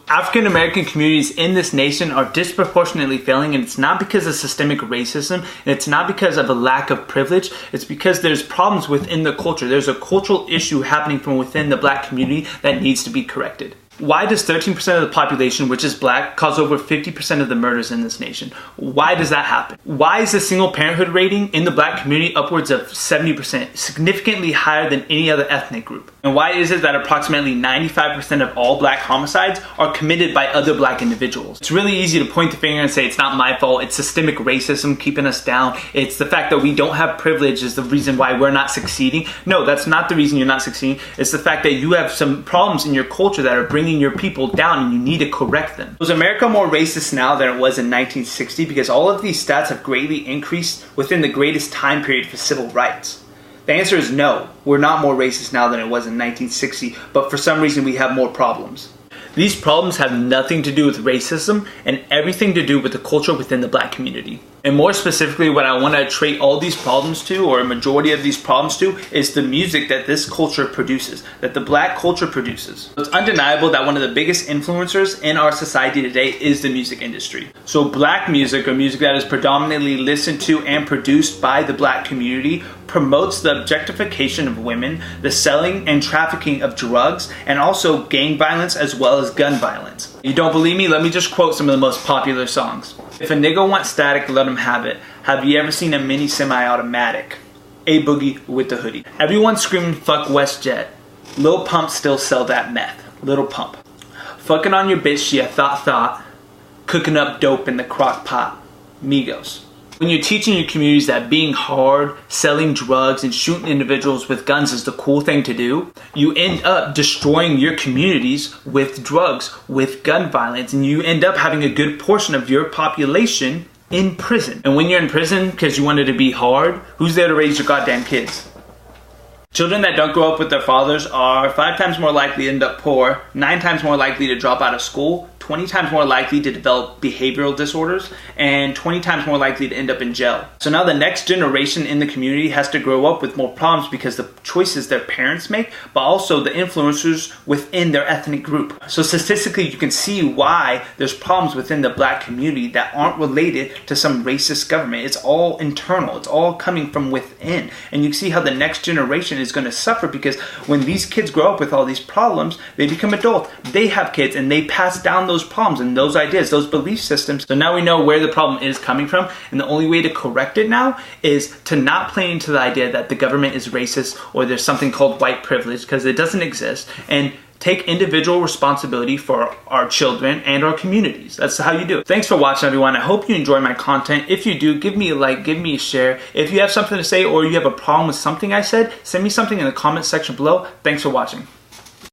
African American communities in this nation are disproportionately failing, and it's not because of systemic racism, and it's not because of a lack of privilege. It's because there's problems within the culture. There's a cultural issue happening from within the black community that needs to be corrected. Why does 13% of the population, which is black, cause over 50% of the murders in this nation? Why does that happen? Why is the single parenthood rating in the black community upwards of 70%, significantly higher than any other ethnic group? And why is it that approximately 95% of all black homicides are committed by other black individuals? It's really easy to point the finger and say it's not my fault, it's systemic racism keeping us down, it's the fact that we don't have privilege is the reason why we're not succeeding. No, that's not the reason you're not succeeding. It's the fact that you have some problems in your culture that are bringing your people down and you need to correct them. Was America more racist now than it was in 1960? Because all of these stats have greatly increased within the greatest time period for civil rights. The answer is no. We're not more racist now than it was in 1960, but for some reason we have more problems. These problems have nothing to do with racism and everything to do with the culture within the black community. And more specifically, what I want to attribute all these problems to, or a majority of these problems to, is the music that this culture produces, that the black culture produces. It's undeniable that one of the biggest influencers in our society today is the music industry. So black music, or music that is predominantly listened to and produced by the black community, promotes the objectification of women, the selling and trafficking of drugs, and also gang violence as well as gun violence. You don't believe me? Let me just quote some of the most popular songs. If a nigga wants static, let him have it. Have you ever seen a mini semi-automatic? A Boogie with the hoodie. Everyone screaming fuck WestJet. Lil Pump still sell that meth. Lil Pump. Fucking on your bitch, yeah, thought. Cooking up dope in the crock pot. Migos. When you're teaching your communities that being hard, selling drugs, and shooting individuals with guns is the cool thing to do, you end up destroying your communities with drugs, with gun violence, and you end up having a good portion of your population in prison. And when you're in prison because you wanted to be hard, who's there to raise your goddamn kids? Children that don't grow up with their fathers are 5 times more likely to end up poor, 9 times more likely to drop out of school, 20 times more likely to develop behavioral disorders, and 20 times more likely to end up in jail. So now the next generation in the community has to grow up with more problems because the choices their parents make, but also the influencers within their ethnic group. So statistically, you can see why there's problems within the black community that aren't related to some racist government. It's all internal. It's all coming from within. And you can see how the next generation is going to suffer because when these kids grow up with all these problems, they become adults. They have kids and they pass down those problems and those ideas, those belief systems. So now we know where the problem is coming from, and the only way to correct it now is to not play into the idea that the government is racist or there's something called white privilege, because it doesn't exist, and take individual responsibility for our children and our communities. That's how you do it. Thanks for watching, everyone. I hope you enjoy my content. If you do, give me a like, give me a share. If you have something to say or you have a problem with something I said, send me something in the comment section below. Thanks for watching.